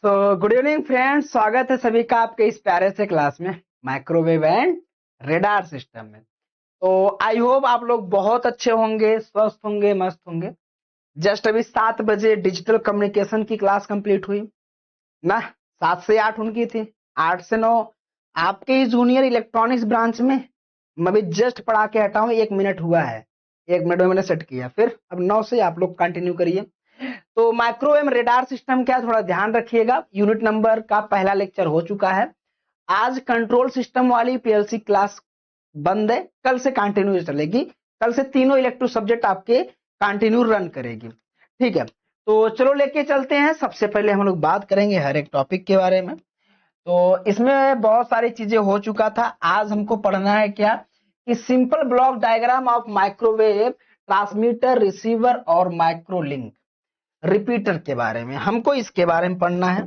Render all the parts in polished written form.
तो good evening friends, स्वागत है सभी का आपके इस प्यारे से क्लास में माइक्रोवेव एंड रेडार सिस्टम में। तो आई होप आप लोग बहुत अच्छे होंगे, स्वस्थ होंगे, मस्त होंगे। जस्ट अभी 7 बजे डिजिटल कम्युनिकेशन की क्लास कंप्लीट हुई ना। 7 से 8 उनकी थी, 8 से 9 आपके ही जूनियर इलेक्ट्रॉनिक्स ब्रांच में। मैं भी जस्ट पढ़ा के हटा हूँ, 1 मिनट हुआ है। 1 मिनट में मैंने सेट किया, फिर अब 9 से आप लोग कंटिन्यू करिए। तो माइक्रोवेव रेडार सिस्टम क्या, थोड़ा ध्यान रखिएगा। यूनिट नंबर का पहला लेक्चर हो चुका है। आज कंट्रोल सिस्टम वाली पीएलसी क्लास बंद है, कल से कंटिन्यू चलेगी। कल से तीनों इलेक्ट्रो सब्जेक्ट आपके कंटिन्यू रन करेगी, ठीक है। तो चलो लेके चलते हैं। सबसे पहले हम लोग बात करेंगे हर एक टॉपिक के बारे में। तो इसमें बहुत सारी चीजें हो चुका था। आज हमको पढ़ना है क्या कि simple block diagram of microwave transmitter, receiver और माइक्रोलिंक रिपीटर के बारे में हमको इसके बारे में पढ़ना है।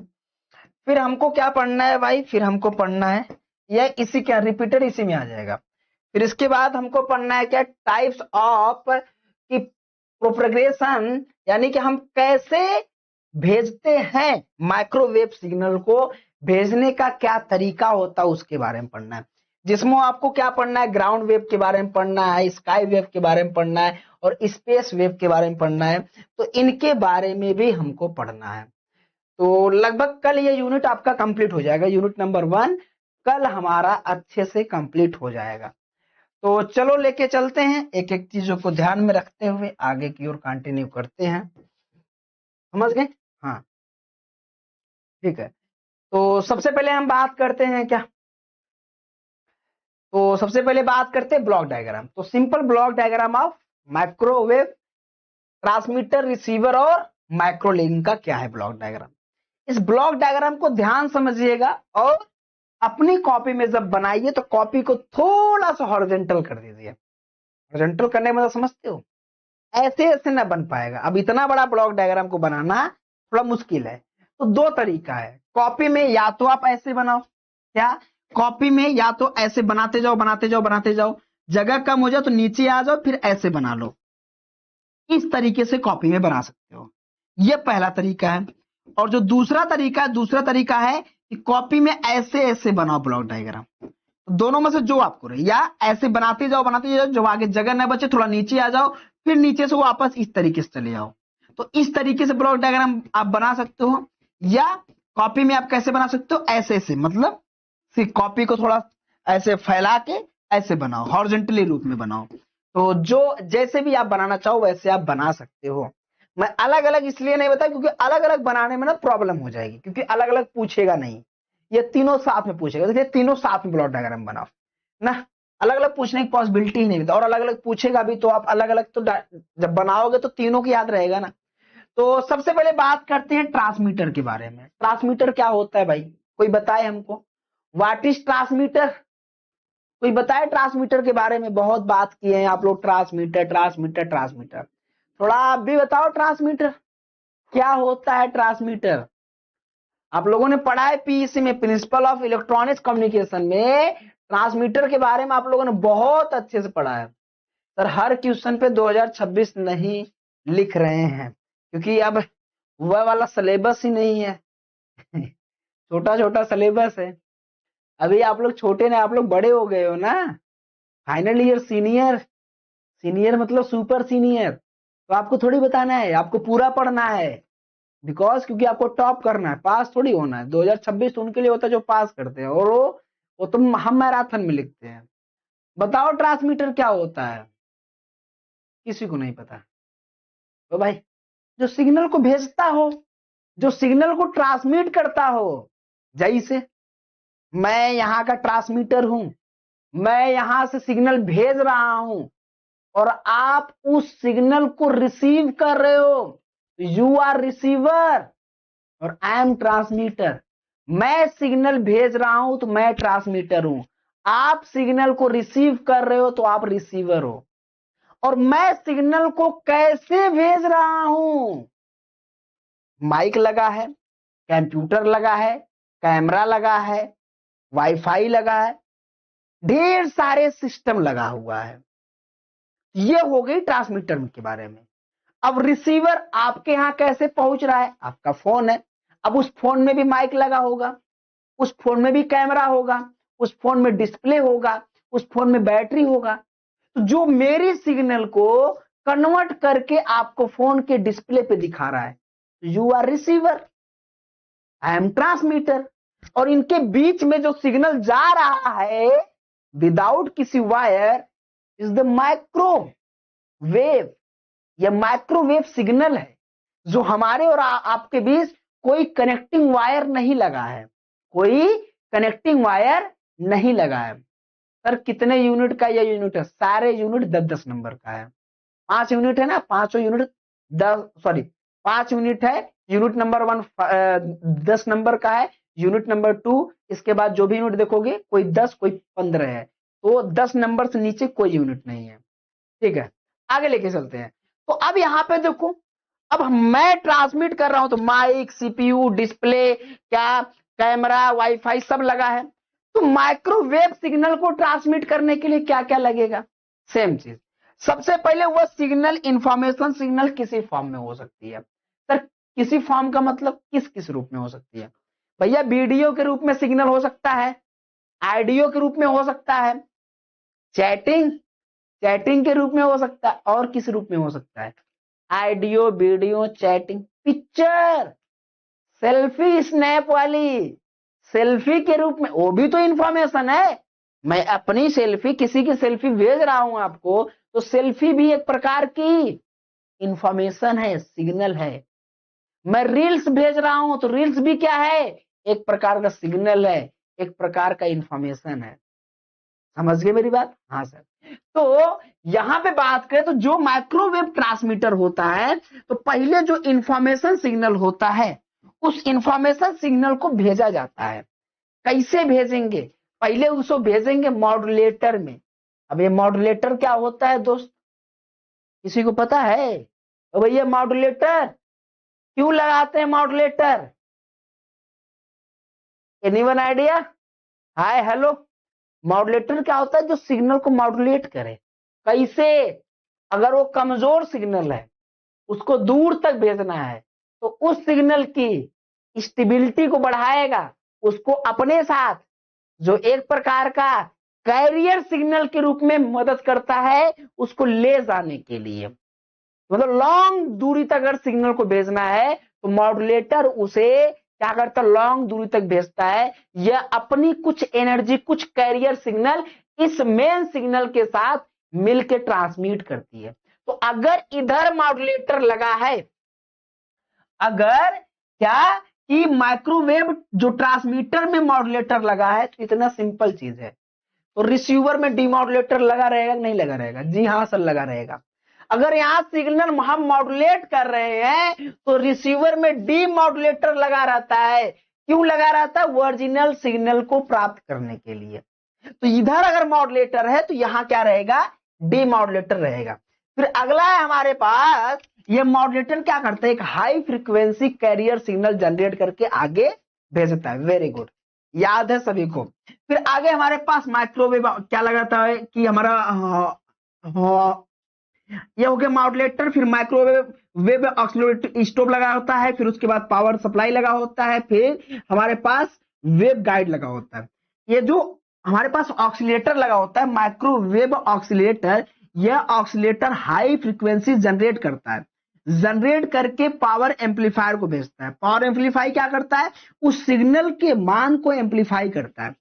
फिर हमको क्या पढ़ना है भाई, फिर हमको पढ़ना है यह इसी क्या रिपीटर इसी में आ जाएगा। फिर इसके बाद हमको पढ़ना है क्या, टाइप्स ऑफ की प्रोपगेशन, यानी कि हम कैसे भेजते हैं माइक्रोवेव सिग्नल को, भेजने का क्या तरीका होता है उसके बारे में पढ़ना है। जिसमें आपको क्या पढ़ना है, ग्राउंड वेव के बारे में पढ़ना है, स्काई वेव के बारे में पढ़ना है और स्पेस वेव के बारे में पढ़ना है। तो इनके बारे में भी हमको पढ़ना है। तो लगभग कल ये यूनिट आपका कंप्लीट हो जाएगा। यूनिट नंबर 1 कल हमारा अच्छे से कंप्लीट हो जाएगा। तो चलो लेके चलते हैं, एक एक चीजों को ध्यान में रखते हुए आगे की ओर कंटिन्यू करते हैं। समझ गए? हाँ, ठीक है। तो सबसे पहले हम बात करते हैं क्या, तो सबसे पहले बात करते हैं ब्लॉक डायग्राम। तो simple block diagram of microwave transmitter, receiver और माइक्रोलिंक का क्या है ब्लॉक डायग्राम। इस ब्लॉक डायग्राम को ध्यान समझिएगा और अपनी कॉपी में जब बनाइए तो कॉपी को थोड़ा सा हॉरिजॉन्टल कर दीजिए। हॉरिजॉन्टल करने में तो समझते हो, ऐसे ऐसे ना बन पाएगा। अब इतना बड़ा ब्लॉक डायग्राम को बनाना थोड़ा मुश्किल है। तो दो तरीका है कॉपी में, या तो आप ऐसे बनाओ, क्या कॉपी में या तो ऐसे बनाते जाओ बनाते जाओ बनाते जाओ, जगह कम हो जाए तो नीचे आ जाओ, फिर ऐसे बना लो। इस तरीके से कॉपी में बना सकते हो, यह पहला तरीका है। और जो दूसरा तरीका है कि कॉपी में ऐसे ऐसे बनाओ ब्लॉक डायग्राम। दोनों में से जो आपको रहे, या ऐसे बनाते जाओ, जब आगे जगह न बचे थोड़ा नीचे आ जाओ, फिर नीचे से वापस इस तरीके से चले जाओ। तो इस तरीके से ब्लॉक डायग्राम आप बना सकते हो। या कॉपी में आप कैसे बना सकते हो, ऐसे ऐसे, मतलब फिर कॉपी को थोड़ा ऐसे फैला के ऐसे बनाओ, हॉरिजॉन्टली रूप में बनाओ। तो जो जैसे भी आप बनाना चाहो वैसे आप बना सकते हो। मैं अलग अलग इसलिए नहीं बताया क्योंकि अलग अलग बनाने में ना प्रॉब्लम हो जाएगी, क्योंकि अलग अलग पूछेगा नहीं, ये तीनों साथ में पूछेगा। देखिए तीनों साथ में ब्लॉक डायग्राम बनाओ ना, अलग अलग पूछने की पॉसिबिलिटी ही नहीं होती। और अलग अलग पूछेगा भी तो आप अलग अलग तो जब बनाओगे तो तीनों की याद रहेगा ना। तो सबसे पहले बात करते हैं ट्रांसमीटर के बारे में। ट्रांसमीटर क्या होता है भाई, कोई बताए हमको, व्हाट इज ट्रांसमीटर। कोई बताए ट्रांसमीटर के बारे में, बहुत बात किए हैं आप लोग, ट्रांसमीटर ट्रांसमीटर ट्रांसमीटर। थोड़ा आप भी बताओ ट्रांसमीटर क्या होता है। ट्रांसमीटर आप लोगों ने पढ़ा है पीईसी में, प्रिंसिपल ऑफ इलेक्ट्रॉनिक्स कम्युनिकेशन में। ट्रांसमीटर के बारे में आप लोगों ने बहुत अच्छे से पढ़ा है। सर हर क्वेश्चन पे 2026 नहीं लिख रहे हैं क्योंकि अब वह वाला सिलेबस ही नहीं है। छोटा छोटा सिलेबस है। अभी आप लोग छोटे ना, आप लोग बड़े हो गए हो ना, फाइनल ईयर सीनियर। सीनियर मतलब सुपर सीनियर। तो आपको थोड़ी बताना है, आपको पूरा पढ़ना है। बिकॉज क्योंकि आपको टॉप करना है, पास थोड़ी होना है। 2026 तो उनके लिए होता है जो पास करते हैं, और वो तुम हम मैराथन में लिखते हैं। बताओ ट्रांसमीटर क्या होता है, किसी को नहीं पता। तो भाई जो सिग्नल को भेजता हो, जो सिग्नल को ट्रांसमिट करता हो, जैसे मैं यहाँ का ट्रांसमीटर हूं, मैं यहां से सिग्नल भेज रहा हूं और आप उस सिग्नल को रिसीव कर रहे हो, यू आर रिसीवर और आई एम ट्रांसमीटर। मैं सिग्नल भेज रहा हूं तो मैं ट्रांसमीटर हूं, आप सिग्नल को रिसीव कर रहे हो तो आप रिसीवर हो। और मैं सिग्नल को कैसे भेज रहा हूं, माइक लगा है, कंप्यूटर लगा है, कैमरा लगा है, वाईफाई लगा है, ढेर सारे सिस्टम लगा हुआ है। ये हो गई ट्रांसमीटर के बारे में। अब रिसीवर आपके यहां कैसे पहुंच रहा है, आपका फोन है, अब उस फोन में भी माइक लगा होगा, उस फोन में भी कैमरा होगा, उस फोन में डिस्प्ले होगा, उस फोन में बैटरी होगा। तो जो मेरी सिग्नल को कन्वर्ट करके आपको फोन के डिस्प्ले पे दिखा रहा है, you are receiver, I am transmitter. और इनके बीच में जो सिग्नल जा रहा है विदाउट किसी वायर इज द माइक्रोवेव। यह माइक्रोवेव सिग्नल है जो हमारे और आपके बीच कोई कनेक्टिंग वायर नहीं लगा है, कोई कनेक्टिंग वायर नहीं लगा है। सर कितने यूनिट का यह यूनिट है? सारे यूनिट 10-10 नंबर का है। 5 यूनिट है ना, पांचों यूनिट 5 यूनिट है। यूनिट नंबर 1 10 नंबर का है, यूनिट नंबर 2, इसके बाद जो भी यूनिट देखोगे कोई 10 कोई 15 है, तो 10 नंबर से नीचे कोई यूनिट नहीं है। ठीक है, आगे लेके चलते हैं। तो अब यहां पे देखो, अब मैं ट्रांसमिट कर रहा हूं तो माइक, सीपीयू, डिस्प्ले, क्या कैमरा, वाईफाई सब लगा है। तो माइक्रोवेव सिग्नल को ट्रांसमिट करने के लिए क्या क्या लगेगा? सेम चीज। सबसे पहले वह सिग्नल, इंफॉर्मेशन सिग्नल किसी फॉर्म में हो सकती है। सर किसी फॉर्म का मतलब किस किस रूप में हो सकती है? भैया वीडियो के रूप में सिग्नल हो सकता है, ऑडियो के रूप में हो सकता है, चैटिंग चैटिंग के रूप में हो सकता है, और किस रूप में हो सकता है? Audio, video, chatting, picture, selfie snap वाली, सेल्फी के रूप में, वो भी तो इंफॉर्मेशन है। मैं अपनी सेल्फी, किसी की सेल्फी भेज रहा हूं आपको, तो सेल्फी भी एक प्रकार की इंफॉर्मेशन है, सिग्नल है। मैं रील्स भेज रहा हूं तो रील्स भी क्या है? एक प्रकार का सिग्नल है, एक प्रकार का इंफॉर्मेशन है। समझ गए मेरी बात? हाँ सर। तो यहां पे बात करें तो जो माइक्रोवेव ट्रांसमीटर होता है, तो पहले जो इंफॉर्मेशन सिग्नल होता है उस इंफॉर्मेशन सिग्नल को भेजा जाता है। कैसे भेजेंगे? पहले उसको भेजेंगे मॉड्यूलेटर में। अब ये मॉड्यूलेटर क्या होता है दोस्त, किसी को पता है? तो भैया मॉड्यूलेटर क्यों लगाते हैं? Modulator, anyone idea? Hi hello. Modulator क्या होता है? जो सिग्नल को मॉड्यूलेट करे। कैसे? अगर वो कमजोर सिग्नल है, उसको दूर तक भेजना है, तो उस सिग्नल की स्टेबिलिटी को बढ़ाएगा, उसको अपने साथ, जो एक प्रकार का कैरियर सिग्नल के रूप में मदद करता है, उसको ले जाने के लिए। मतलब लॉन्ग दूरी तक अगर सिग्नल को भेजना है तो मॉड्यूलेटर उसे क्या करता है? लॉन्ग दूरी तक भेजता है। यह अपनी कुछ एनर्जी, कुछ कैरियर सिग्नल इस मेन सिग्नल के साथ मिलकर ट्रांसमिट करती है। तो अगर इधर मॉड्यूलेटर लगा है, अगर क्या कि माइक्रोवेव जो ट्रांसमीटर में मॉड्यूलेटर लगा है, तो इतना सिंपल चीज है। तो रिसीवर में डीमॉड्यूलेटर लगा रहेगा नहीं लगा रहेगा? जी हाँ सर, लगा रहेगा। अगर यहां सिग्नल हम मॉड्यूलेट कर रहे हैं तो रिसीवर में डीमॉड्यूलेटर लगा रहता है। क्यों लगा रहता है? ओरिजिनल सिग्नल को प्राप्त करने के लिए। तो इधर अगर मॉड्यूलेटर है तो यहां क्या रहेगा? डीमॉड्यूलेटर रहेगा। फिर अगला है हमारे पास, ये मॉड्यूलेटर क्या करता है? एक high frequency carrier signal generate करके आगे भेजता है। वेरी गुड, याद है सभी को। फिर आगे हमारे पास माइक्रोवेव क्या लगाता है कि हमारा ये हो गया मॉड्यूलेटर। फिर माइक्रोवेव वेव ऑक्सीलेटर स्टोव लगा होता है, फिर उसके बाद पावर सप्लाई लगा होता है, फिर हमारे पास वेव गाइड लगा होता है। ये जो हमारे पास ऑक्सीलेटर लगा होता है, माइक्रोवेव ऑक्सीलेटर, यह ऑक्सीलेटर हाई फ्रीक्वेंसी जनरेट करता है, जनरेट करके पावर एम्पलीफायर को भेजता है। पावर एम्पलीफाई क्या करता है? उस सिग्नल के मान को एम्पलीफाई करता है।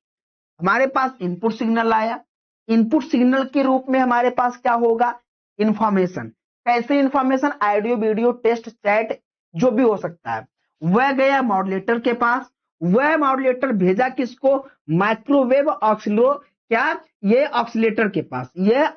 हमारे पास इनपुट सिग्नल आया, इनपुट सिग्नल के रूप में हमारे पास क्या होगा? इंफॉर्मेशन। कैसे information? Audio, video, test, chat, जो भी हो सकता है। वह गया मॉड्यूलेटर के पास, वह मॉड्यूलेटर भेजा किसको? माइक्रोवेव ऑक्सीलो क्या ये ऑक्सीलेटर के पास। ये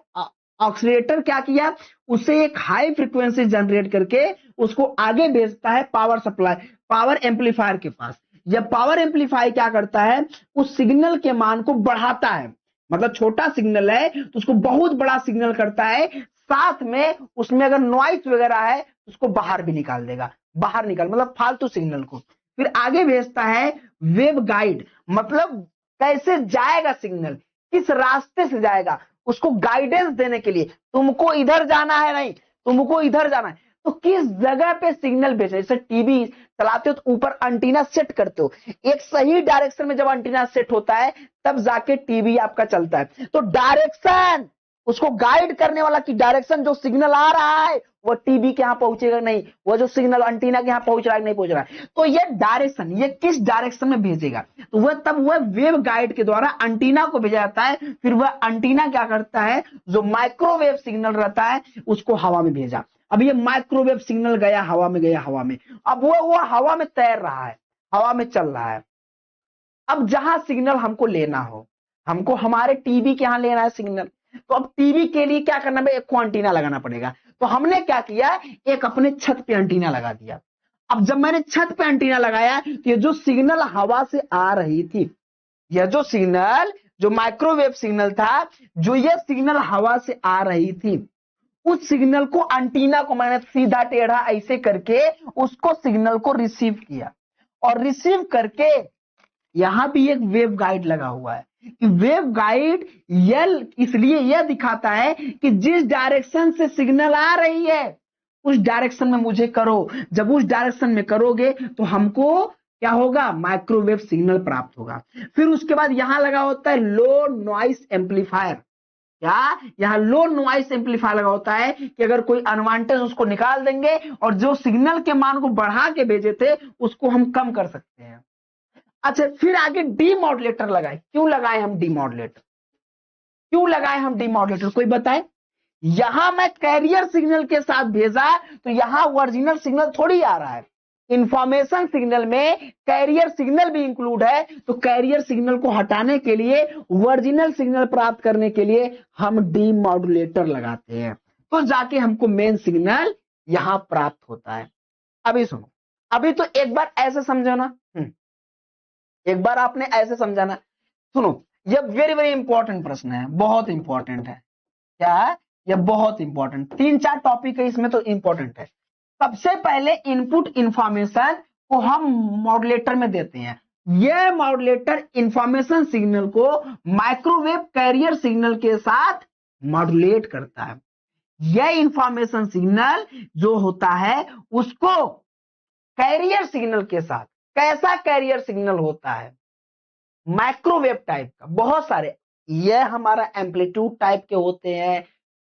ऑक्सीलेटर क्या किया? उसे एक हाई फ्रीक्वेंसी जनरेट करके उसको आगे भेजता है पावर सप्लाई, पावर एम्पलीफायर के पास। यह पावर एम्पलीफाई क्या करता है? उस सिग्नल के मान को बढ़ाता है। मतलब छोटा सिग्नल है तो उसको बहुत बड़ा सिग्नल करता है, साथ में उसमें अगर नॉइस वगैरह है उसको बाहर भी निकाल देगा, बाहर निकाल मतलब फालतू सिग्नल को। फिर आगे भेजता है वेव गाइड, मतलब कैसे जाएगा सिग्नल, किस रास्ते से जाएगा, उसको गाइडेंस देने के लिए। तुमको इधर जाना है, नहीं तुमको इधर जाना है, तो किस जगह पे सिग्नल भेजना, जैसे टीवी चलाते हो तो ऊपर एंटीना सेट करते हो, एक सही डायरेक्शन में जब एंटीना सेट होता है तब जाके टीवी आपका चलता है। तो डायरेक्शन, उसको गाइड करने वाला की डायरेक्शन, जो सिग्नल आ रहा है वो टीवी के यहां पहुंचेगा नहीं, वो जो सिग्नल एंटीना के यहां पहुंच रहा है नहीं पहुंच रहा है, तो ये डायरेक्शन, ये किस डायरेक्शन में भेजेगा, तो वह तब वह वेव गाइड के द्वारा एंटीना को भेजा जाता है। फिर वह एंटीना क्या करता है, जो माइक्रोवेव सिग्नल रहता है उसको हवा में भेजा। अब ये माइक्रोवेव सिग्नल गया हवा में, गया हवा में, अब वो हवा में तैर रहा है, हवा में चल रहा है। अब जहां सिग्नल हमको लेना हो, हमको हमारे टीवी के यहां लेना है सिग्नल, तो अब टीवी के लिए क्या करना है, एक एंटीना लगाना पड़ेगा। तो हमने क्या किया, एक अपने छत पे एंटीना लगा दिया। अब जब मैंने छत पे एंटीना लगाया तो ये जो सिग्नल हवा से आ रही थी, यह जो सिग्नल, जो माइक्रोवेव सिग्नल था, जो ये सिग्नल हवा से आ रही थी, उस सिग्नल को, एंटीना को मैंने सीधा टेढ़ा ऐसे करके उसको सिग्नल को रिसीव किया, और रिसीव करके यहां भी एक वेव गाइड लगा हुआ है। वेव गाइड यल इसलिए यह दिखाता है कि जिस डायरेक्शन से सिग्नल आ रही है उस डायरेक्शन में मुझे करो, जब उस डायरेक्शन में करोगे तो हमको क्या होगा, माइक्रोवेव सिग्नल प्राप्त होगा। फिर उसके बाद यहां लगा होता है लो नॉइस एम्पलीफायर। क्या, यहां लो नॉइस एम्पलीफायर लगा होता है कि अगर कोई अनवांटेड उसको निकाल देंगे और जो सिग्नल के मान को बढ़ा के भेजे थे उसको हम कम कर सकते हैं। अच्छा, फिर आगे डीमॉड्यूलेटर लगाए। क्यों लगाए हम डीमॉड्यूलेटर, क्यों लगाए हम डीमॉड्यूलेटर, कोई बताए। यहां मैं कैरियर सिग्नल के साथ भेजा तो यहां ओरिजिनल सिग्नल थोड़ी आ रहा है, इंफॉर्मेशन सिग्नल में कैरियर सिग्नल भी इंक्लूड है, तो कैरियर सिग्नल को हटाने के लिए, ओरिजिनल सिग्नल प्राप्त करने के लिए हम डीमॉड्यूलेटर लगाते हैं, तो जाके हमको मेन सिग्नल यहां प्राप्त होता है। अभी सुनो, अभी तो एक बार ऐसे समझो ना, एक बार आपने ऐसे समझाना। सुनो, यह वेरी वेरी इंपॉर्टेंट प्रश्न है, बहुत इंपॉर्टेंट है। क्या है, यह बहुत इंपॉर्टेंट, 3-4 टॉपिक है इसमें तो इंपॉर्टेंट है। सबसे पहले इनपुट इंफॉर्मेशन को हम मॉड्यूलेटर में देते हैं। यह मॉड्यूलेटर इंफॉर्मेशन सिग्नल को माइक्रोवेव कैरियर सिग्नल के साथ मॉड्यूलेट करता है। यह इंफॉर्मेशन सिग्नल जो होता है उसको कैरियर सिग्नल के साथ, कैसा कैरियर सिग्नल होता है, माइक्रोवेव टाइप का, बहुत सारे, यह हमारा एम्पलीट्यूड टाइप के होते हैं,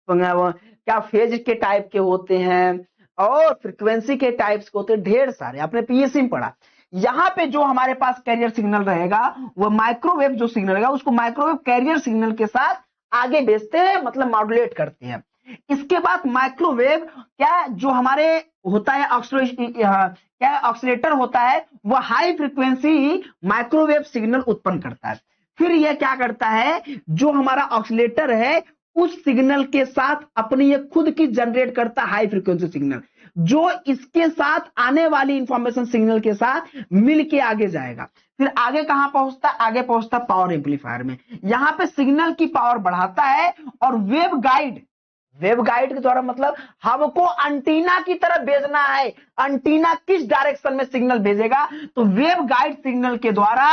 क्या फेज के टाइप के होते हैं, और फ्रीक्वेंसी के टाइप्स के होते हैं, ढेर सारे, आपने पीएससी में पढ़ा। यहां पे जो हमारे पास कैरियर सिग्नल रहेगा वो माइक्रोवेव जो सिग्नल रहेगा उसको माइक्रोवेव कैरियर सिग्नल के साथ आगे भेजते हैं, मतलब मॉड्यूलेट करते हैं। इसके बाद माइक्रोवेव क्या जो हमारे होता है क्या ऑक्सीलेटर होता है, वह हाई फ्रीक्वेंसी माइक्रोवेव सिग्नल उत्पन्न करता है। फिर यह क्या करता है, जो हमारा ऑक्सीलेटर है उस सिग्नल के साथ अपनी ये खुद की जनरेट करता हाई फ्रीक्वेंसी सिग्नल, जो इसके साथ आने वाली इंफॉर्मेशन सिग्नल के साथ मिलके आगे जाएगा। फिर आगे कहां पहुंचता, आगे पहुंचता पावर एम्पलीफायर में। यहां पे सिग्नल की पावर बढ़ाता है और वेव गाइड, वेव गाइड के द्वारा मतलब हमको एंटीना की तरफ भेजना है, एंटीना किस डायरेक्शन में सिग्नल भेजेगा, तो वेव गाइड सिग्नल के द्वारा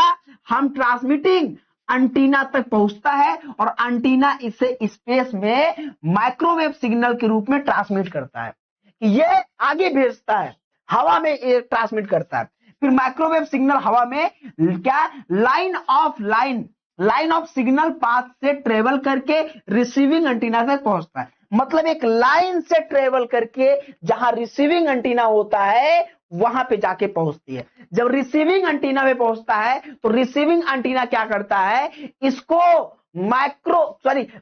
हम ट्रांसमिटिंग एंटीना तक पहुंचता है और एंटीना इसे स्पेस में माइक्रोवेव सिग्नल के रूप में ट्रांसमिट करता है, ये आगे भेजता है, हवा में ट्रांसमिट करता है। फिर माइक्रोवेव सिग्नल हवा में क्या, लाइन ऑफ सिग्नल पाथ से ट्रेवल करके रिसीविंग एंटीना तक पहुंचता है, मतलब एक लाइन से ट्रेवल करके जहां रिसीविंग एंटीना होता है वहां पे जाके पहुंचती है। जब रिसीविंग एंटीना में पहुंचता है तो रिसीविंग एंटीना क्या करता है, इसको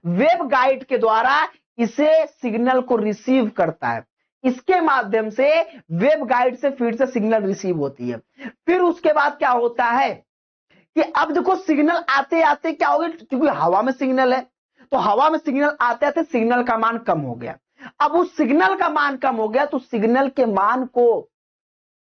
वेव गाइड के द्वारा इसे सिग्नल को रिसीव करता है, इसके माध्यम से वेव गाइड से फिर से सिग्नल रिसीव होती है। फिर उसके बाद क्या होता है कि अब देखो सिग्नल आते आते क्या हो गया, क्योंकि हवा में सिग्नल है तो हवा में सिग्नल आते आते सिग्नल का मान कम हो गया। अब उस सिग्नल का मान कम हो गया तो सिग्नल के मान को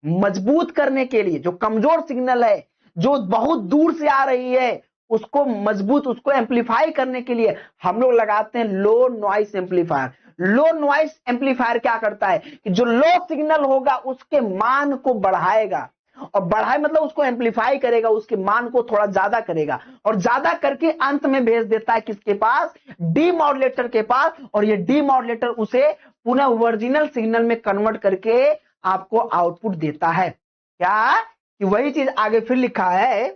मजबूत करने के लिए, जो कमजोर सिग्नल है जो बहुत दूर से आ रही है उसको मजबूत, उसको एम्पलीफाई करने के लिए हम लोग लगाते हैं low noise amplifier. Low noise amplifier क्या करता है कि जो लो सिग्नल होगा उसके मान को बढ़ाएगा, और बढ़ाए मतलब उसको एम्पलीफाई करेगा, उसके मान को थोड़ा ज्यादा करेगा और ज्यादा करके अंत में भेज देता है किसके पास, डीमॉड्यूलेटर के पास, और ये डीमॉड्यूलेटर उसे पुनः ओरिजिनल सिग्नल में कन्वर्ट करके आपको आउटपुट देता है। क्या कि वही चीज आगे फिर लिखा है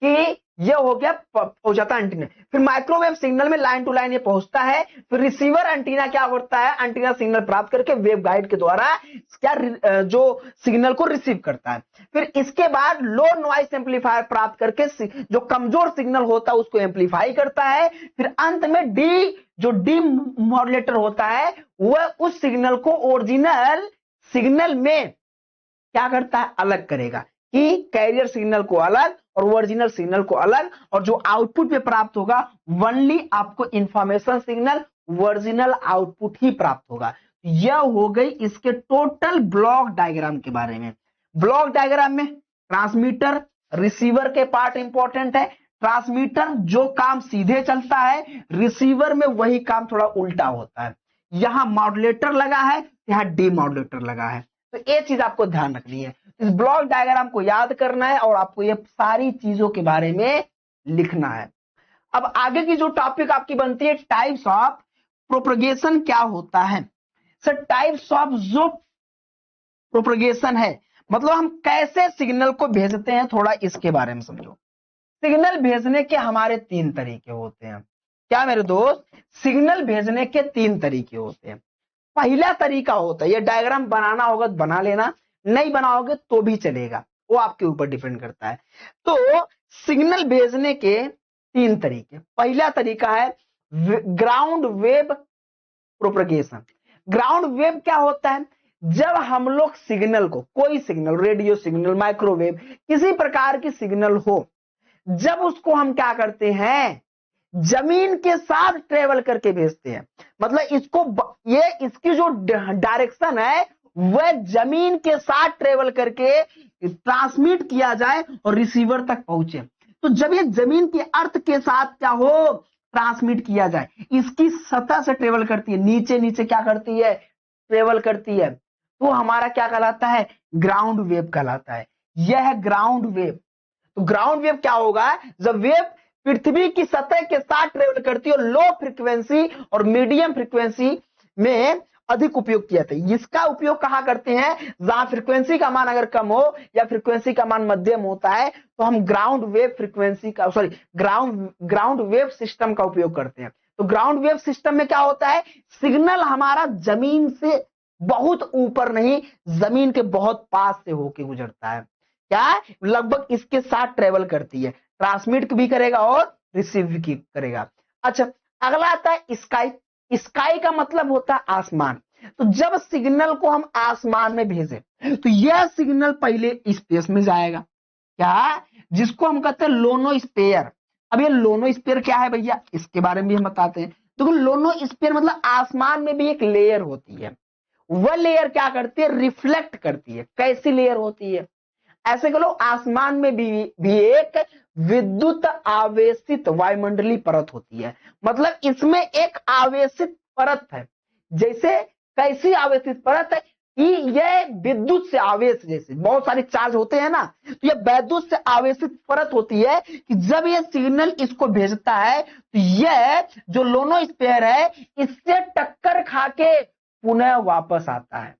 कि ये हो गया पहुंचाता एंटीना, फिर माइक्रोवेव सिग्नल में लाइन टू लाइन ये पहुंचता है, फिर रिसीवर एंटीना क्या करता है, एंटीना सिग्नल प्राप्त करके वेव गाइड के द्वारा क्या जो सिग्नल को रिसीव करता है, फिर इसके बाद लो नॉइस एम्पलीफायर प्राप्त करके जो कमजोर सिग्नल होता है उसको एम्पलीफाई करता है, फिर अंत में डी मॉड्यूलेटर होता है वह उस सिग्नल को ओरिजिनल सिग्नल में क्या करता है, अलग करेगा कि कैरियर सिग्नल को अलग और ओरिजिनल सिग्नल को अलग, और जो आउटपुट पे प्राप्त होगा ओनली आपको इंफॉर्मेशन सिग्नल ओरिजिनल आउटपुट ही प्राप्त होगा। यह हो गई इसके टोटल ब्लॉक डायग्राम के बारे में। ब्लॉक डायग्राम में ट्रांसमीटर रिसीवर के पार्ट इंपॉर्टेंट है। ट्रांसमीटर जो काम सीधे चलता है, रिसीवर में वही काम थोड़ा उल्टा होता है। यहां मॉड्यूलेटर लगा है, यहां डी मॉड्यूलेटर लगा है, तो ये चीज आपको ध्यान रखनी है। इस ब्लॉक डायग्राम को याद करना है और आपको ये सारी चीजों के बारे में लिखना है। अब आगे की जो टॉपिक आपकी बनती है टाइप्स ऑफ प्रोपगेशन क्या होता है। सर टाइप्स ऑफ जो प्रोपगेशन है मतलब हम कैसे सिग्नल को भेजते हैं, थोड़ा इसके बारे में समझो। सिग्नल भेजने के हमारे 3 तरीके होते हैं। क्या मेरे दोस्त, सिग्नल भेजने के 3 तरीके होते हैं। पहला तरीका होता है, ये डायग्राम बनाना होगा तो बना लेना, नहीं बनाओगे तो भी चलेगा, वो आपके ऊपर डिपेंड करता है। तो सिग्नल भेजने के 3 तरीके। पहला तरीका है ground wave propagation. Ground wave क्या होता है, जब हम लोग सिग्नल को, कोई सिग्नल, रेडियो सिग्नल, माइक्रोवेव, किसी प्रकार की सिग्नल हो, जब उसको हम क्या करते हैं, जमीन के साथ ट्रेवल करके भेजते हैं। मतलब इसकी जो डायरेक्शन है वह जमीन के साथ ट्रेवल करके ट्रांसमिट किया जाए और रिसीवर तक पहुंचे। तो जब ये जमीन के अर्थ के साथ क्या हो, ट्रांसमिट किया जाए, इसकी सतह से ट्रेवल करती है, नीचे नीचे क्या करती है, ट्रेवल करती है, तो हमारा क्या कहलाता है, ग्राउंड वेव कहलाता है। यह है ग्राउंड वेव। तो ग्राउंड वेव क्या होगा, जब वेव पृथ्वी की सतह के साथ ट्रेवल करती है, लो फ्रीक्वेंसी और मीडियम फ्रीक्वेंसी में अधिक उपयोग किया जाता है। इसका उपयोग कहां करते हैं, जहां फ्रीक्वेंसी का मान अगर कम हो या फ्रीक्वेंसी का मान मध्यम होता है तो हम ग्राउंड वेव फ्रीक्वेंसी का ग्राउंड वेव सिस्टम का उपयोग करते हैं। तो ग्राउंड वेव सिस्टम में क्या होता है, सिग्नल हमारा जमीन से बहुत ऊपर नहीं, जमीन के बहुत पास से होके गुजरता है। क्या, लगभग इसके साथ ट्रेवल करती है, ट्रांसमिट भी करेगा और रिसीव भी करेगा। अच्छा, अगला आता है स्काई। स्काई का मतलब होता है आसमान। तो जब सिग्नल को हम आसमान में भेजें तो यह सिग्नल पहले स्पेस में जाएगा, क्या, जिसको हम कहते हैं लोनोस्फीयर। अब ये लोनोस्फीयर क्या है भैया, इसके बारे में भी हम बताते हैं। तो लोनोस्फीयर मतलब आसमान में भी एक लेयर होती है, वह लेयर क्या करती है, रिफ्लेक्ट करती है। कैसी लेयर होती है, ऐसे कहो आसमान में भी एक विद्युत आवेशित वायुमंडलीय परत होती है। मतलब इसमें एक आवेशित परत है। जैसे कैसी आवेशित परत है कि यह विद्युत से आवेश, जैसे बहुत सारे चार्ज होते हैं ना, तो यह विद्युत से आवेशित परत होती है कि जब यह सिग्नल इसको भेजता है तो यह जो लोनोस्फीयर है इससे टक्कर खाके पुनः वापस आता है।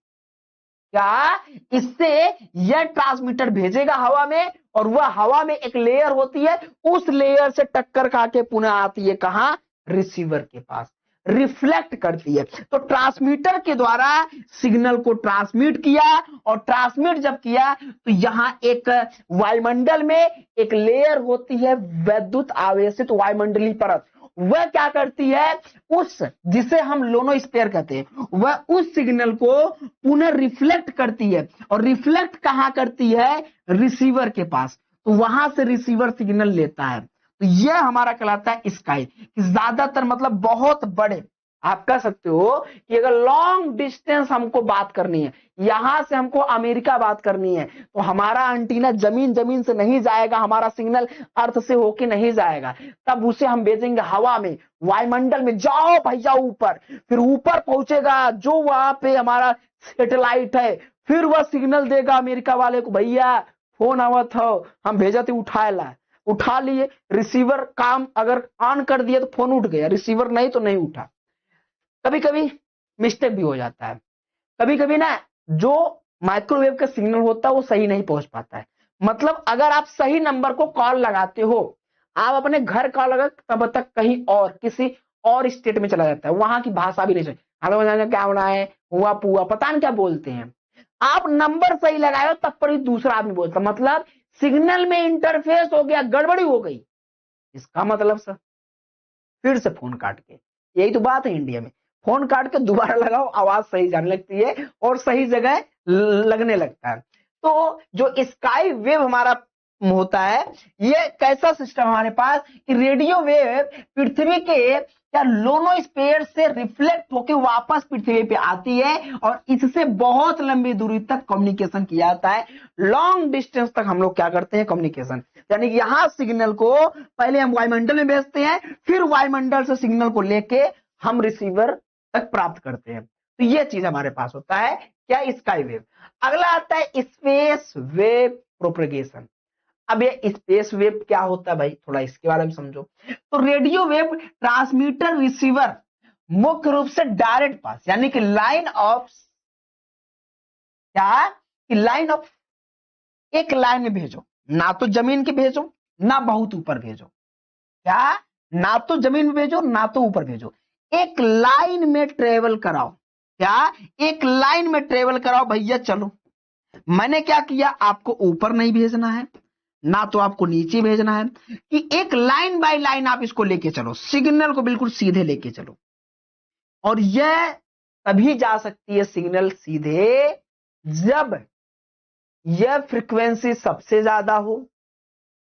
क्या, इससे यह ट्रांसमीटर भेजेगा हवा में और वह हवा में एक लेयर होती है, उस लेयर से टक्कर खा के पुनः आती है कहां, रिसीवर के पास, रिफ्लेक्ट करती है। तो ट्रांसमीटर के द्वारा सिग्नल को ट्रांसमिट किया, और ट्रांसमिट जब किया तो यहां एक वायुमंडल में एक लेयर होती है विद्युत आवेशित वायुमंडलीय परत, वह क्या करती है, उस जिसे हम लोनोस्फीयर कहते हैं, वह उस सिग्नल को पुनः रिफ्लेक्ट करती है, और रिफ्लेक्ट कहां करती है, रिसीवर के पास। तो वहां से रिसीवर सिग्नल लेता है। तो यह हमारा कहलाता है स्काई। ज्यादातर मतलब बहुत बड़े, आप कह सकते हो कि अगर लॉन्ग डिस्टेंस हमको बात करनी है, यहां से हमको अमेरिका बात करनी है, तो हमारा एंटीना जमीन से नहीं जाएगा, हमारा सिग्नल अर्थ से होके नहीं जाएगा, तब उसे हम भेजेंगे हवा में, वायुमंडल में, जाओ भैया ऊपर, फिर ऊपर पहुंचेगा जो वहां पे हमारा सैटेलाइट है, फिर वह सिग्नल देगा अमेरिका वाले को, भैया फोन आवत हो, हम भेजा थे, उठा लिए। रिसीवर काम अगर ऑन कर दिया तो फोन उठ गया, रिसीवर नहीं तो नहीं उठा। कभी कभी मिस्टेक भी हो जाता है। कभी कभी ना जो माइक्रोवेव का सिग्नल होता है वो सही नहीं पहुंच पाता है। मतलब अगर आप सही नंबर को कॉल लगाते हो, आप अपने घर कॉल लगा, तब तक कहीं और किसी और स्टेट में चला जाता है, वहां की भाषा भी नहीं समझ, हेलो क्या होना है, हुआ पुआ, पता नहीं क्या बोलते हैं। आप नंबर सही लगाए हो तब पर भी दूसरा आदमी बोलता, मतलब सिग्नल में इंटरफेस हो गया, गड़बड़ी हो गई। इसका मतलब सर फिर से फोन काट के, यही तो बात है इंडिया में, फोन काट के दोबारा लगाओ, आवाज सही जाने लगती है और सही जगह लगने लगता है। तो जो स्काई वेव हमारा होता है, ये कैसा सिस्टम हमारे पास कि रेडियो वेव पृथ्वी के या लोनोस्फीयर से रिफ्लेक्ट होकर वापस पृथ्वी पे आती है और इससे बहुत लंबी दूरी तक कम्युनिकेशन किया जाता है। लॉन्ग डिस्टेंस तक हम लोग क्या करते हैं, कम्युनिकेशन, यानी कि यहां सिग्नल को पहले हम वायुमंडल में भेजते हैं, फिर वायुमंडल से सिग्नल को लेके हम रिसीवर तक प्राप्त करते हैं। तो यह चीज हमारे पास होता है क्या, स्काई वेव। अगला आता है स्पेस वेव प्रोपगेशन। अब ये स्पेस वेव क्या होता है भाई, थोड़ा इसके बारे में समझो। तो रेडियो वेव ट्रांसमीटर रिसीवर मुख्य रूप से डायरेक्ट पास, यानी कि लाइन ऑफ, क्या कि लाइन ऑफ, एक लाइन में भेजो, ना तो जमीन के भेजो ना बहुत ऊपर भेजो, क्या, ना तो जमीन में भेजो ना तो ऊपर भेजो, एक लाइन में ट्रेवल कराओ, क्या, एक लाइन में ट्रेवल कराओ भैया। चलो मैंने क्या किया, आपको ऊपर नहीं भेजना है ना तो आपको नीचे भेजना है, कि एक लाइन बाय लाइन आप इसको लेके चलो, सिग्नल को बिल्कुल सीधे लेके चलो। और यह तभी जा सकती है सिग्नल सीधे जब यह फ्रीक्वेंसी सबसे ज्यादा हो,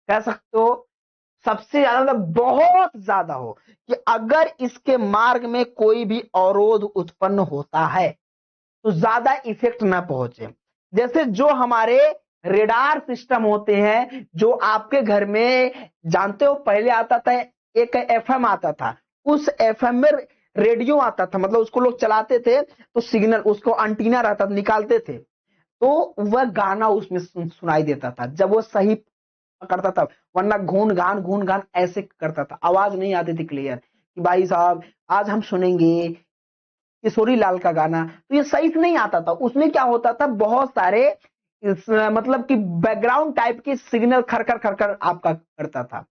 कह सकते हो सबसे ज्यादा, मतलब बहुत ज्यादा हो, कि अगर इसके मार्ग में कोई भी अवरोध उत्पन्न होता है तो ज्यादा इफेक्ट ना पहुंचे। जैसे जो हमारे रेडार सिस्टम होते हैं, जो आपके घर में जानते हो पहले आता था, एक एफएम आता था, उस एफएम में रेडियो आता था, मतलब उसको लोग चलाते थे तो सिग्नल, उसको एंटीना रहता था, निकालते थे तो वह गाना उसमें सुनाई देता था जब वो सही करता था, वरना घून घान ऐसे करता था, आवाज नहीं आती थी क्लियर कि भाई साहब आज हम सुनेंगे किशोरी लाल का गाना, तो ये सही से नहीं आता था। उसमें क्या होता था, बहुत सारे मतलब कि बैकग्राउंड टाइप के सिग्नल खरखर खरखर आपका करता था।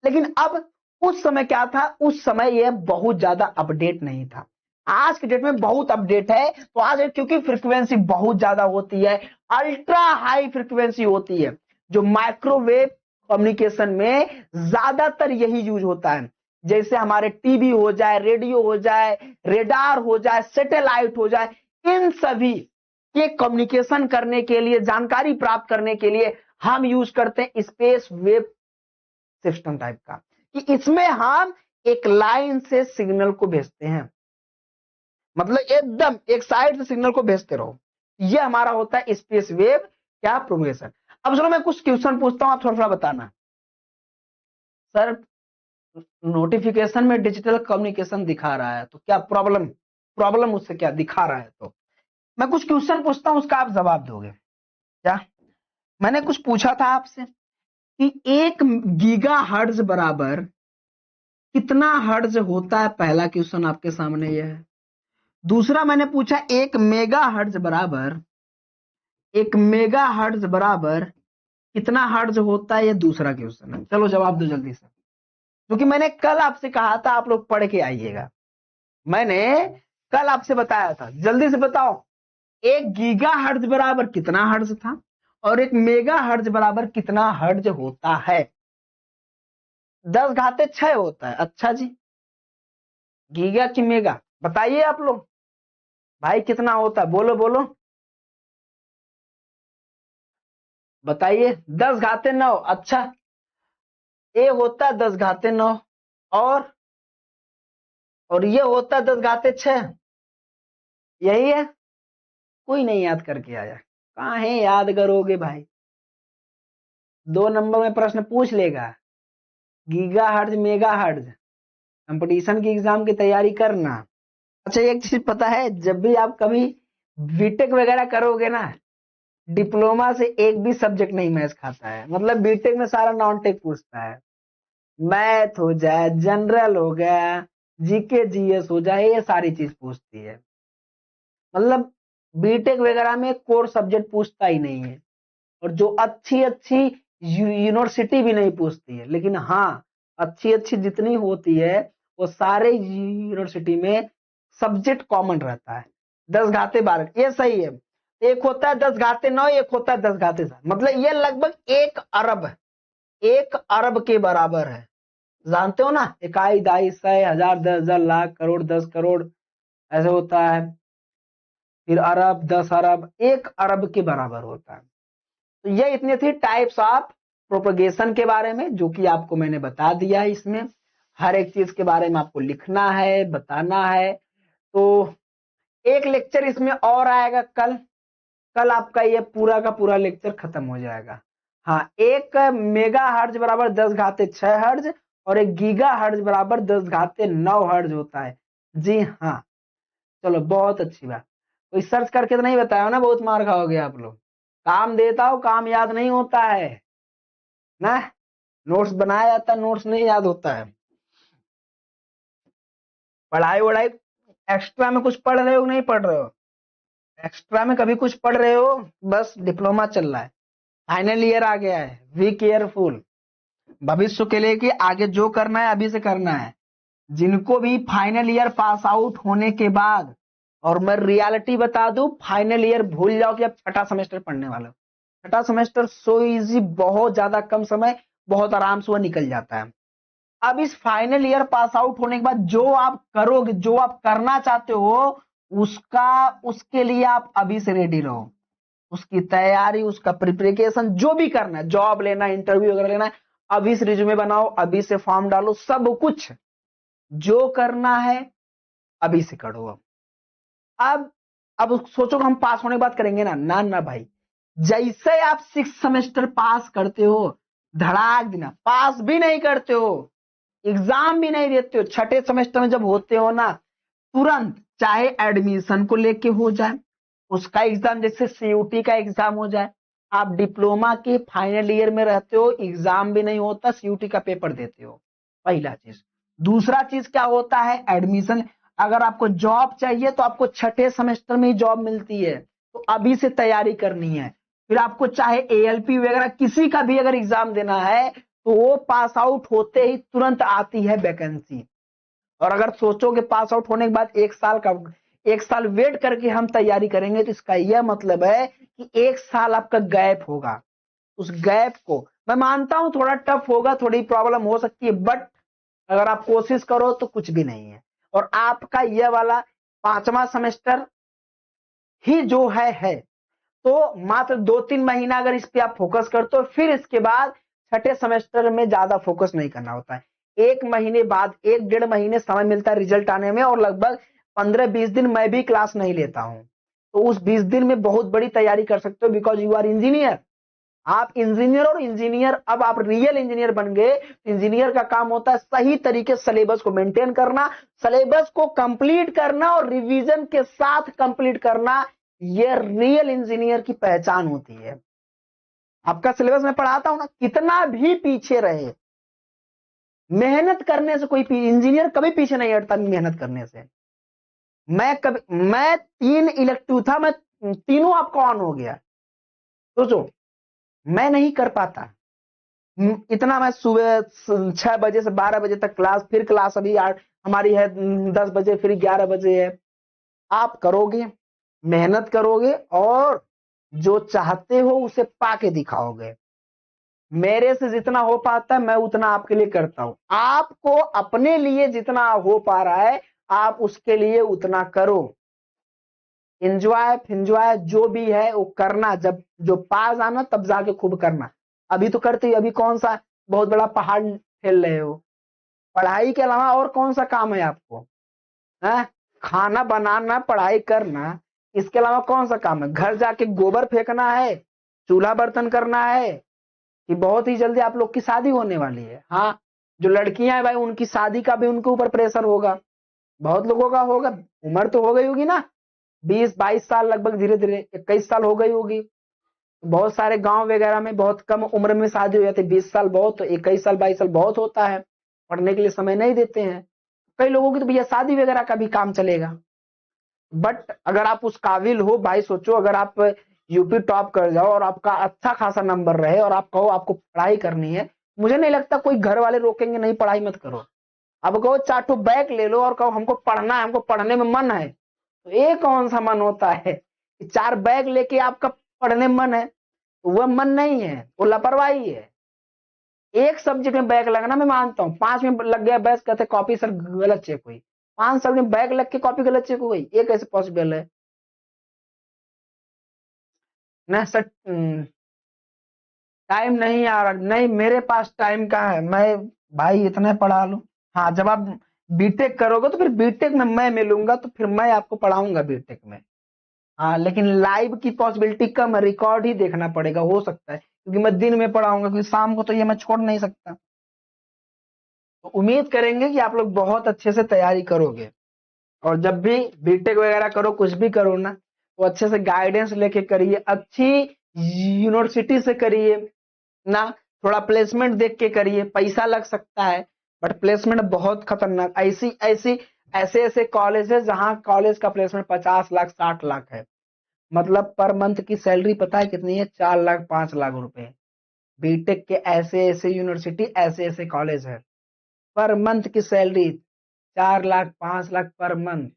लेकिन अब उस समय क्या था, उस समय यह बहुत ज्यादा अपडेट नहीं था। आज के डेट में बहुत अपडेट है। तो आज क्योंकि फ्रीक्वेंसी बहुत ज्यादा होती है, अल्ट्रा हाई फ्रीक्वेंसी होती है, जो माइक्रोवेव कम्युनिकेशन में ज्यादातर यही यूज होता है। जैसे हमारे टीवी हो जाए, रेडियो हो जाए, रेडार हो जाए, सैटेलाइट हो जाए, इन सभी के कम्युनिकेशन करने के लिए, जानकारी प्राप्त करने के लिए हम यूज करते हैं स्पेस वेव सिस्टम टाइप का, कि इसमें हम एक लाइन से सिग्नल को भेजते हैं, मतलब एकदम एक साइड से सिग्नल को भेजते रहो। यह हमारा होता है स्पेस वेव क्या, प्रोपगेशन। अब चलो मैं कुछ क्वेश्चन पूछता हूं, आप थोड़ा थोड़ा बताना। सर नोटिफिकेशन में डिजिटल कम्युनिकेशन दिखा रहा है, तो क्या प्रॉब्लम, प्रॉब्लम उससे क्या दिखा रहा है, तो मैं कुछ क्वेश्चन पूछता हूं, उसका आप जवाब दोगे क्या। मैंने कुछ पूछा था आपसे कि 1 गीगा हर्ट्ज बराबर कितना हर्ट्ज होता है, पहला क्वेश्चन आपके सामने यह है। दूसरा मैंने पूछा 1 मेगा हर्ट्ज बराबर कितना हर्ट्ज होता है, ये दूसरा क्वेश्चन है। चलो जवाब दो जल्दी से, क्योंकि मैंने कल आपसे कहा था आप लोग पढ़ के आइएगा, मैंने कल आपसे बताया था, जल्दी से बताओ 1 गीगा हर्ट्ज बराबर कितना हर्ट्ज था और 1 मेगा हर्ट्ज बराबर कितना हर्ट्ज होता है। 10 घाते 6 होता है। अच्छा जी, गीगा की मेगा बताइए आप लोग, भाई कितना होता है, बोलो बोलो बताइए। 10 घाते 9, अच्छा ए होता है 10 घाते 9, और ये होता है 10 घाते 6, यही है। कोई नहीं याद करके आया, कहाँ है याद करोगे भाई, 2 नंबर में प्रश्न पूछ लेगा। Giga hertz mega hertz, competition की एग्जाम की तैयारी करना। अच्छा एक चीज पता है, जब भी आप कभी बीटेक वगैरह करोगे ना, डिप्लोमा से एक भी सब्जेक्ट नहीं मैच खाता है, मतलब बीटेक में सारा नॉन टेक पूछता है, मैथ हो जाए, जनरल हो गया, जीके जीएस हो जाए, ये सारी चीज पूछती है। मतलब बीटेक वगैरह में कोर सब्जेक्ट पूछता ही नहीं है, और जो अच्छी अच्छी यूनिवर्सिटी भी नहीं पूछती है, लेकिन हाँ अच्छी अच्छी जितनी होती है वो सारे यूनिवर्सिटी में सब्जेक्ट कॉमन रहता है। 10 घाते 12, ये सही है। एक होता है 10 घाते 9, एक होता है 10 घाते 7, मतलब ये लगभग 1 अरब, 1 अरब के बराबर है। जानते हो ना, इकाई दहाई सौ हजार 10,000 लाख करोड़ 10 करोड़ ऐसे होता है, फिर अरब 10 अरब, 1 अरब के बराबर होता है। तो ये इतने थी टाइप्स ऑफ प्रोपगेशन के बारे में, जो कि आपको मैंने बता दिया है। इसमें हर एक चीज के बारे में आपको लिखना है, बताना है। तो एक लेक्चर इसमें और आएगा कल, कल आपका ये पूरा का पूरा लेक्चर खत्म हो जाएगा। हाँ, 1 मेगा हर्ज बराबर 10 घाते 6 हर्ज, और 1 गीगा हर्ज बराबर 10 घाते 9 हर्ज होता है। जी हाँ, चलो बहुत अच्छी बात। कोई सर्च करके तो नहीं बताया ना, बहुत मार खाओगे आप लोग। काम देता हूं, काम याद नहीं होता है ना, नोट्स बनाया जाता है, नोट्स नहीं याद होता है। पढ़ाई वढ़ाई एक्स्ट्रा में कुछ पढ़ रहे हो नहीं पढ़ रहे हो? एक्स्ट्रा में कभी कुछ पढ़ रहे हो? बस डिप्लोमा चल रहा है, फाइनल ईयर आ गया है, बी केयरफुल। भविष्य के लिए कि आगे जो करना है अभी से करना है। जिनको भी फाइनल ईयर पास आउट होने के बाद, और मैं रियलिटी बता दूं, फाइनल ईयर भूल जाओ कि अब छठा सेमेस्टर पढ़ने वाला हो। छठा सेमेस्टर सो इजी, बहुत ज्यादा कम समय, बहुत आराम से वो निकल जाता है। अब इस फाइनल ईयर पास आउट होने के बाद जो आप करोगे, जो आप करना चाहते हो, उसका उसके लिए आप अभी से रेडी रहो। उसकी तैयारी, उसका प्रिपरेशन जो भी करना है, जॉब लेना, इंटरव्यू वगैरह लेना है, अभी से रिज्यूमे बनाओ, अभी से फॉर्म डालो, सब कुछ जो करना है अभी से करो। अब अब सोचो कि हम पास होने के बाद करेंगे ना, ना ना भाई। जैसे आप 6 सेमेस्टर पास करते हो, धड़ाक देना, पास भी नहीं करते हो, एग्जाम भी नहीं देते हो, छठे सेमेस्टर में जब होते हो ना, तुरंत चाहे एडमिशन को लेके हो जाए, उसका एग्जाम जैसे सीयूटी का एग्जाम हो जाए, आप डिप्लोमा के फाइनल ईयर में रहते हो, एग्जाम भी नहीं होता, सीयूटी का पेपर देते हो, पहला चीज। दूसरा चीज क्या होता है, एडमिशन। अगर आपको जॉब चाहिए तो आपको छठे सेमेस्टर में ही जॉब मिलती है, तो अभी से तैयारी करनी है। फिर आपको चाहे एएलपी वगैरह किसी का भी अगर एग्जाम देना है, तो वो पास आउट होते ही तुरंत आती है वैकेंसी। और अगर सोचोगे पास आउट होने के बाद 1 साल वेट करके हम तैयारी करेंगे, तो इसका यह मतलब है कि 1 साल आपका गैप होगा। उस गैप को मैं मानता हूं थोड़ा टफ होगा, थोड़ी प्रॉब्लम हो सकती है, बट अगर आप कोशिश करो तो कुछ भी नहीं है। और आपका यह वाला 5वां सेमेस्टर ही जो है, तो मात्र 2-3 महीना अगर इस पे आप फोकस करते हो, फिर इसके बाद छठे सेमेस्टर में ज्यादा फोकस नहीं करना होता है। 1 महीने बाद, 1-1.5 महीने समय मिलता है रिजल्ट आने में, और लगभग 15-20 दिन मैं भी क्लास नहीं लेता हूं। तो उस 20 दिन में बहुत बड़ी तैयारी कर सकते हो, बिकॉज यू आर इंजीनियर। आप इंजीनियर, और इंजीनियर अब आप रियल इंजीनियर बन गए। इंजीनियर का काम होता है सही तरीके से सिलेबस को मेंटेन करना, सिलेबस को कंप्लीट करना और रिवीजन के साथ कंप्लीट करना। ये रियल इंजीनियर की पहचान होती है। आपका सिलेबस मैं पढ़ाता हूं ना, कितना भी पीछे रहे, मेहनत करने से कोई इंजीनियर कभी पीछे नहीं हटता, मेहनत करने से। मैं 3 इलेक्टिव था, मैं तीनों आपका ऑन हो गया। सोचो, मैं नहीं कर पाता इतना। मैं सुबह 6 बजे से 12 बजे तक क्लास, फिर क्लास अभी हमारी है 10 बजे, फिर 11 बजे है। आप करोगे, मेहनत करोगे, और जो चाहते हो उसे पाके दिखाओगे। मेरे से जितना हो पाता है मैं उतना आपके लिए करता हूं। आपको अपने लिए जितना हो पा रहा है, आप उसके लिए उतना करो। एंजॉय फिंजॉय जो भी है वो करना, जब जो पास आना तब जाके खूब करना। अभी तो करते ही, अभी कौन सा बहुत बड़ा पहाड़ ठेल रहे हो? पढ़ाई के अलावा और कौन सा काम है आपको? है खाना बनाना, पढ़ाई करना, इसके अलावा कौन सा काम है? घर जाके गोबर फेंकना है, चूल्हा बर्तन करना है, कि बहुत ही जल्दी आप लोग की शादी होने वाली है। हाँ, जो लड़कियां हैं भाई, उनकी शादी का भी उनके ऊपर प्रेशर होगा, बहुत लोगों का होगा। उम्र तो हो गई होगी ना, 20-22 साल, लगभग धीरे धीरे 21 साल हो गई होगी। बहुत सारे गांव वगैरह में बहुत कम उम्र में शादी हो जाती है, 20 साल बहुत, तो 21 साल 22 साल बहुत होता है। पढ़ने के लिए समय नहीं देते हैं। कई लोगों की तो भैया शादी वगैरह का भी काम चलेगा। बट अगर आप उस काबिल हो भाई, सोचो अगर आप यूपी टॉप कर जाओ और आपका अच्छा खासा नंबर रहे और आप कहो आपको पढ़ाई करनी है, मुझे नहीं लगता कोई घर वाले रोकेंगे नहीं, पढ़ाई मत करो। अब कहो 4 बैग ले लो और कहो हमको पढ़ना है, हमको पढ़ने में मन है, तो ये कौन सा मन होता है कि 4 बैग लेके आपका पढ़ने में मन है? तो वह मन नहीं है, वो लापरवाही है। एक सब्जेक्ट में बैग लगना मैं मानता हूँ, 5 में लग गया बैग, कहते कॉपी सर गलत चेक हुई। 5 सब्जेक्ट में बैग लग के कॉपी गलत चेक हो गई, ये कैसे पॉसिबल है ना सर? टाइम नहीं आ रहा, नहीं मेरे पास टाइम कहाँ है, मैं भाई इतना पढ़ा लूं। हाँ, जब आप बीटेक करोगे तो फिर बीटेक में मैं मिलूंगा, तो फिर मैं आपको पढ़ाऊंगा बीटेक में। हाँ, लेकिन लाइव की पॉसिबिलिटी कम है, रिकॉर्ड ही देखना पड़ेगा, हो सकता है क्योंकि मैं दिन में पढ़ाऊंगा, क्योंकि शाम को तो ये मैं छोड़ नहीं सकता। तो उम्मीद करेंगे कि आप लोग बहुत अच्छे से तैयारी करोगे, और जब भी बीटेक वगैरह करो, कुछ भी करो ना, तो अच्छे से गाइडेंस लेके करिए, अच्छी यूनिवर्सिटी से करिए ना। थोड़ा प्लेसमेंट देख के करिए, पैसा लग सकता है बट प्लेसमेंट बहुत खतरनाक, ऐसी ऐसी ऐसे ऐसे कॉलेज है जहां कॉलेज का प्लेसमेंट 50 लाख 60 लाख है। मतलब पर मंथ की सैलरी पता है कितनी है? 4 लाख 5 लाख रुपए। बीटेक के ऐसे ऐसे यूनिवर्सिटी, ऐसे ऐसे कॉलेज है, पर मंथ की salary 4 lakh 5 lakh per month.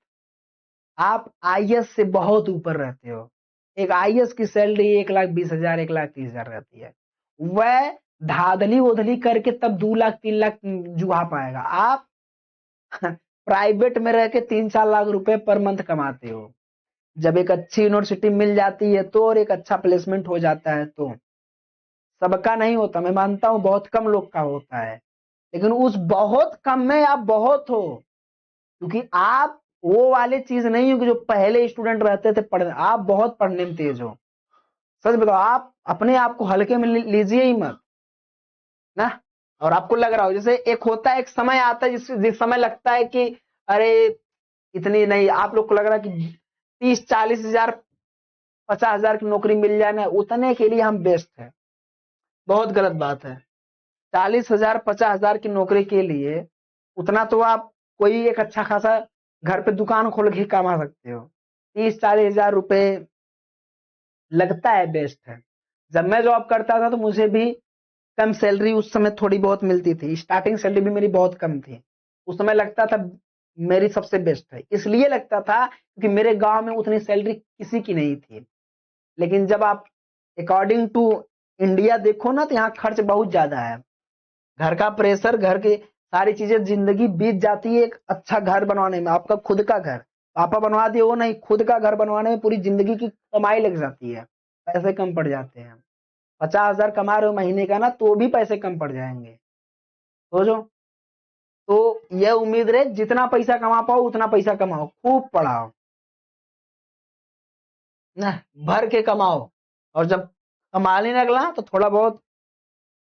आप आईएएस से बहुत ऊपर रहते हो। एक आईएएस की सैलरी 1,20,000 1,30,000 रहती है। वह धाधली उधली करके तब 2 लाख 3 लाख जुहा पाएगा। आप प्राइवेट में रह के 3-4 लाख रुपए पर मंथ कमाते हो। जब एक अच्छी यूनिवर्सिटी मिल जाती है तो, और एक अच्छा प्लेसमेंट हो जाता है तो। सबका नहीं होता, मैं मानता हूं बहुत कम लोग का होता है, लेकिन उस बहुत कम में आप बहुत हो, क्योंकि आप वो वाले चीज नहीं हो कि जो पहले स्टूडेंट रहते थे पढ़ने, आप बहुत पढ़ने में तेज हो। सच बताओ, आप अपने आप को हल्के में लीजिए ही मत ना। और आपको लग रहा हो जैसे एक होता है, एक समय आता है जिस समय लगता है कि अरे इतनी नहीं, आप लोग को लग रहा है कि 30-40 हजार 50 हजार की नौकरी मिल जाए ना, उतने के लिए हम बेस्ट है। बहुत गलत बात है। 40 हजार 50 हजार की नौकरी के लिए उतना तो आप कोई एक अच्छा खासा घर पे दुकान खोल के कमा सकते हो। 30-40 हजार रुपए लगता है बेस्ट है। जब मैं जॉब करता था तो मुझे भी कम सैलरी उस समय थोड़ी बहुत मिलती थी, स्टार्टिंग सैलरी भी मेरी बहुत कम थी। उस समय लगता था मेरी सबसे बेस्ट है, इसलिए लगता था क्योंकि मेरे गांव में उतनी सैलरी किसी की नहीं थी। लेकिन जब आप अकॉर्डिंग टू इंडिया देखो ना, तो यहाँ खर्च बहुत ज्यादा है। घर का प्रेशर, घर की सारी चीजें, जिंदगी बीत जाती है एक अच्छा घर बनवाने में। आपका खुद का घर पापा बनवा दिए, वो नहीं, खुद का घर बनवाने में पूरी जिंदगी की कमाई लग जाती है, पैसे कम पड़ जाते हैं। 50 हजार कमा रहे हो महीने का ना, तो भी पैसे कम पड़ जाएंगे, सोचो। तो यह उम्मीद रहे जितना पैसा कमा पाओ उतना पैसा कमाओ, खूब पढ़ाओ ना, भर के कमाओ। और जब कमाने लगला तो थोड़ा बहुत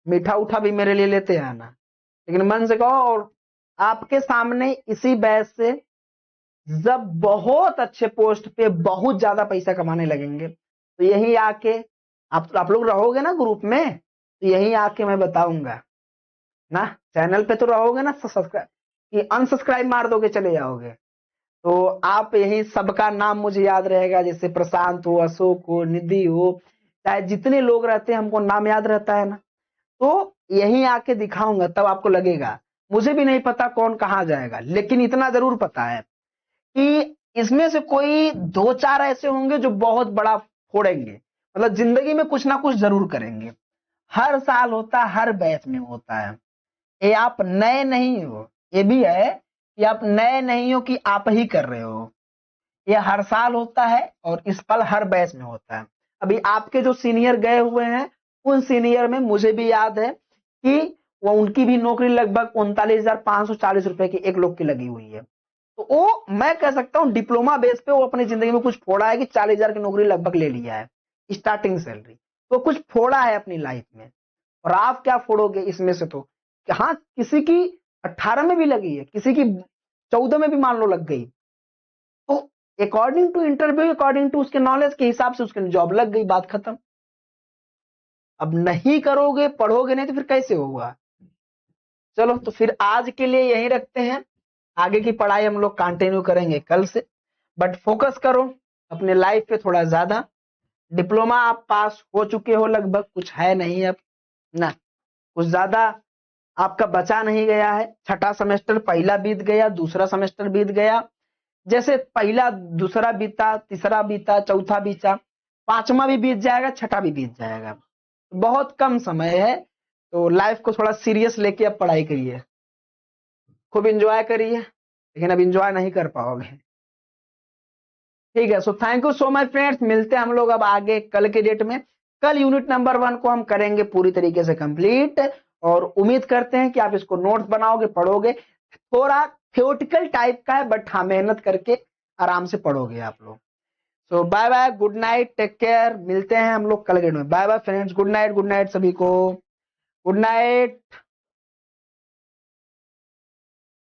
मीठा उठा भी मेरे लिए लेते आना, लेकिन मन से कहो। और आपके सामने इसी बहस से जब बहुत अच्छे पोस्ट पे बहुत ज्यादा पैसा कमाने लगेंगे, तो यही आके आप लोग रहोगे ना ग्रुप में, तो यही आके मैं बताऊंगा ना। चैनल पे तो रहोगे ना, सब्सक्राइब कि अनसब्सक्राइब मार दोगे चले जाओगे, तो आप यही सबका नाम मुझे याद रहेगा, जैसे प्रशांत हो, अशोक हो, निधि हो, चाहे जितने लोग रहते हैं हमको नाम याद रहता है ना। तो यही आके दिखाऊंगा, तब आपको लगेगा। मुझे भी नहीं पता कौन कहाँ जाएगा, लेकिन इतना जरूर पता है कि इसमें से कोई 2-4 ऐसे होंगे जो बहुत बड़ा फोड़ेंगे, मतलब जिंदगी में कुछ ना कुछ जरूर करेंगे। हर साल होता है, हर बैच में होता है। ये आप नए नहीं हो, ये भी है कि आप नए नहीं हो कि आप ही कर रहे हो। ये हर साल होता है और इस पल हर बैच में होता है। अभी आपके जो सीनियर गए हुए हैं, उन सीनियर में मुझे भी याद है कि वो उनकी भी नौकरी लगभग 39,540 रुपए की एक लोग की लगी हुई है। तो वो मैं कह सकता हूँ डिप्लोमा बेस पे वो अपनी जिंदगी में कुछ फोड़ा है कि 40,000 की नौकरी लगभग ले लिया है स्टार्टिंग सैलरी। तो कुछ फोड़ा है अपनी लाइफ में। और आप क्या फोड़ोगे इसमें से? तो हाँ, किसी की 18 में भी लगी है, किसी की 14 में भी मान लो लग गई, तो according to interview, according to उसके नॉलेज के हिसाब से उसके जॉब लग गई, बात खत्म। अब नहीं करोगे, पढ़ोगे नहीं, तो फिर कैसे होगा? चलो, तो फिर आज के लिए यही रखते हैं, आगे की पढ़ाई हम लोग कंटिन्यू करेंगे कल से। बट फोकस करो अपने लाइफ पे थोड़ा ज्यादा। डिप्लोमा आप पास हो चुके हो लगभग, कुछ है नहीं अब ना, कुछ ज्यादा आपका बचा नहीं गया है। छठा सेमेस्टर पहला बीत गया, दूसरा सेमेस्टर बीत गया, जैसे पहला दूसरा बीता, तीसरा बीता, चौथा बीता, पांचवा भी बीत जाएगा, छठा भी बीत जाएगा। बहुत कम समय है, तो लाइफ को थोड़ा सीरियस लेके अब पढ़ाई करिए, खूब एंजॉय करिए, लेकिन अब एंजॉय नहीं कर पाओगे। ठीक है, so thank you so much friends, मिलते हैं हम लोग अब आगे कल के डेट में। कल यूनिट नंबर 1 को हम करेंगे पूरी तरीके से कंप्लीट, और उम्मीद करते हैं कि आप इसको नोट्स बनाओगे, पढ़ोगे। थोड़ा थियोटिकल टाइप का है, बट हाँ मेहनत करके आराम से पढ़ोगे आप लोग। So bye bye, good night, take care, मिलते हैं हम लोग कल के डेट में। Bye bye friends, good night, good night सभी को, गुड नाइट।